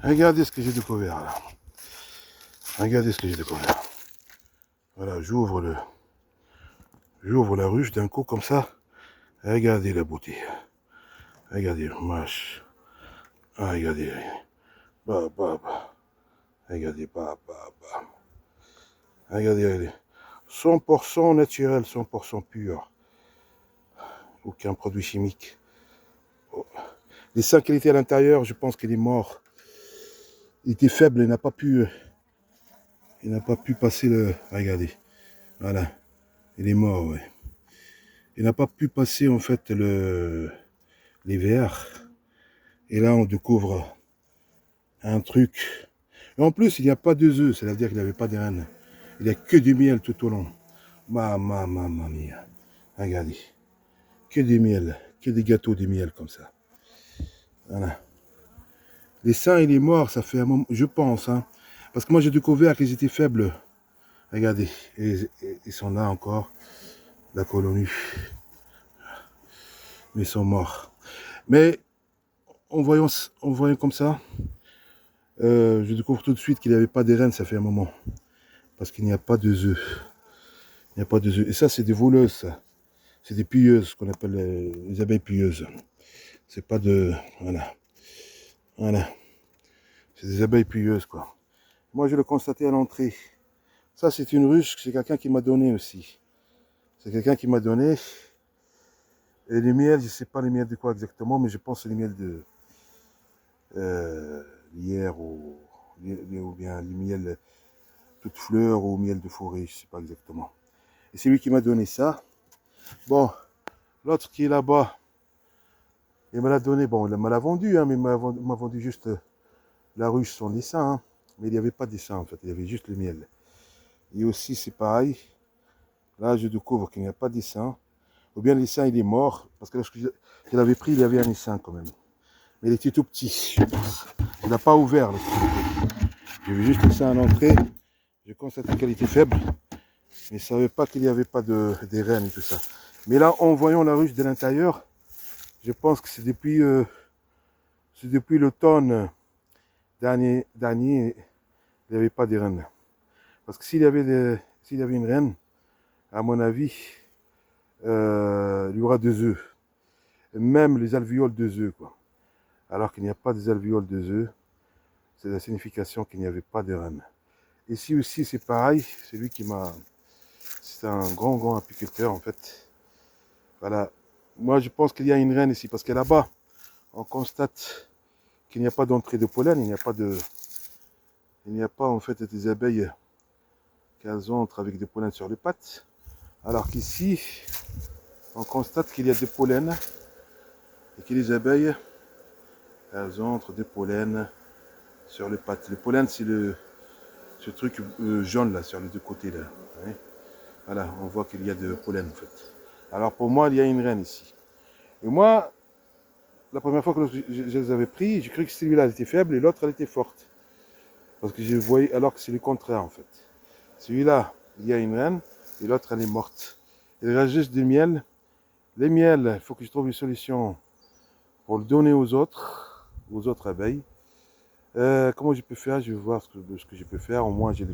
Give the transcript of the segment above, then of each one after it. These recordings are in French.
Regardez ce que j'ai découvert là. Regardez ce que j'ai découvert. Voilà, j'ouvre la ruche d'un coup comme ça. Regardez la beauté. Regardez, mâche. Ah, regardez. Bah, bah, bah. Regardez, bah, bah, bah. Regardez, regardez. 100% naturel, 100% pur. Aucun produit chimique. Oh. Les seins qu'il était à l'intérieur, je pense qu'il est mort. Il était faible, il n'a pas pu passer le... Regardez, voilà, il est mort, ouais. Il n'a pas pu passer en fait l'hiver. Et là, on découvre un truc. Et en plus, il n'y a pas de œufs, c'est-à-dire qu'il n'avait pas de reines. Il n'y a que du miel tout au long. Mamma mia. Regardez, que du miel, que des gâteaux de miel comme ça. Voilà. Les seins, il est mort, ça fait un moment, je pense, hein. Parce que moi, j'ai découvert qu'ils étaient faibles. Regardez, ils sont là encore, la colonie. Mais ils sont morts. Mais en voyant comme ça, je découvre tout de suite qu'il n'y avait pas de reines, ça fait un moment. Parce qu'il n'y a pas de œufs. Il n'y a pas de œufs. Et ça, c'est des voleuses, ça. C'est des pilleuses, qu'on appelle les abeilles pilleuses. C'est pas de... Voilà. Voilà. C'est des abeilles pilleuses, quoi. Moi, je l'ai constaté à l'entrée. Ça, c'est une ruche, c'est quelqu'un qui m'a donné aussi. C'est quelqu'un qui m'a donné. Et les miels, je ne sais pas les miels de quoi exactement, mais je pense que c'est les miels de lierre ou bien les miels toutes fleurs ou miel de forêt, je ne sais pas exactement. Et c'est lui qui m'a donné ça. Bon, l'autre qui est là-bas, il me l'a donné, bon, il me l'a vendu, hein, mais il m'a vendu juste la ruche, son dessin, hein. Mais il n'y avait pas de dessin en fait, il y avait juste le miel. Et aussi, c'est pareil. Là, je découvre qu'il n'y a pas de dessin. Ou bien l'essaim, il est mort. Parce que lorsque je l'avais pris, il y avait un essaim quand même. Mais il était tout petit, je pense. Il n'a pas ouvert. J'ai vu juste ça à l'entrée. J'ai constaté qu'elle était faible. Mais je ne savais pas qu'il n'y avait pas des reines et tout ça. Mais là, en voyant la ruche de l'intérieur, je pense que c'est depuis l'automne dernier, il n'y avait pas de reines. Parce que s'il y avait une reine, à mon avis, il y aura 2 œufs. Même les alvéoles 2 œufs, quoi. Alors qu'il n'y a pas des alvéoles 2 œufs, c'est la signification qu'il n'y avait pas de reine. Ici aussi, c'est pareil. C'est lui qui m'a... C'est un grand apiculteur, en fait. Voilà. Moi, je pense qu'il y a une reine ici, parce que là-bas, on constate qu'il n'y a pas d'entrée de pollen, il n'y a pas en fait des abeilles qu'elles entrent avec des pollens sur les pattes. Alors qu'ici, on constate qu'il y a des pollens et que les abeilles, elles entrent des pollens sur les pattes. Le pollen, c'est ce truc jaune là, sur les 2 côtés là. Hein. Voilà, on voit qu'il y a de pollen en fait. Alors pour moi, il y a une reine ici. Et moi, la première fois que je les avais pris, j'ai cru que celui-là était faible et l'autre elle était forte. Parce que je voyais, alors que c'est le contraire en fait. Celui-là, il y a une reine et l'autre elle est morte. Il reste juste du miel. Les miels, il faut que je trouve une solution pour le donner aux autres abeilles. Comment je peux faire? Je vais voir ce que je peux faire. Au moins, j'ai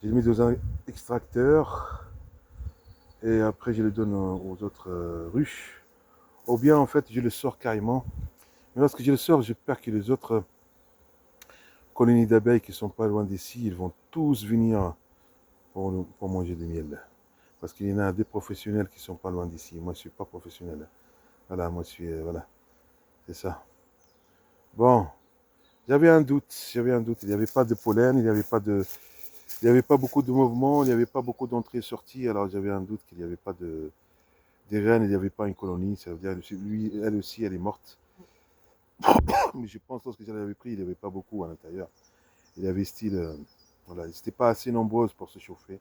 mis dans un extracteur et après je le donne aux autres ruches. Ou bien en fait, je le sors carrément. Mais lorsque je le sors, j'ai peur que les autres colonies d'abeilles qui sont pas loin d'ici, ils vont tous venir pour manger du miel. Parce qu'il y en a des professionnels qui sont pas loin d'ici. Moi, je suis pas professionnel. Voilà, moi, je suis... voilà, c'est ça. Bon, j'avais un doute. Il n'y avait pas de pollen, il n'y avait pas beaucoup de mouvements, il n'y avait pas beaucoup d'entrées et sorties. Alors, j'avais un doute qu'il n'y avait pas des reines, il n'y avait pas une colonie. Ça veut dire, lui, elle aussi, elle est morte. Mais je pense que lorsque je l'avais pris, il n'y avait pas beaucoup à l'intérieur. Il y avait style... voilà, ils n'étaient pas assez nombreuses pour se chauffer.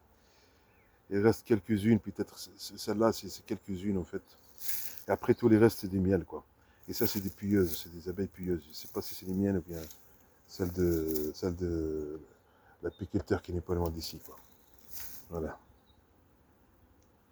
Il reste quelques-unes, peut-être celle-là, c'est quelques-unes en fait. Et après, tous les restes, c'est des miels, quoi. Et ça, c'est des pilleuses, c'est des abeilles pilleuses. Je ne sais pas si c'est les miennes ou bien celle de l'apiculteur qui n'est pas loin d'ici, quoi. Voilà.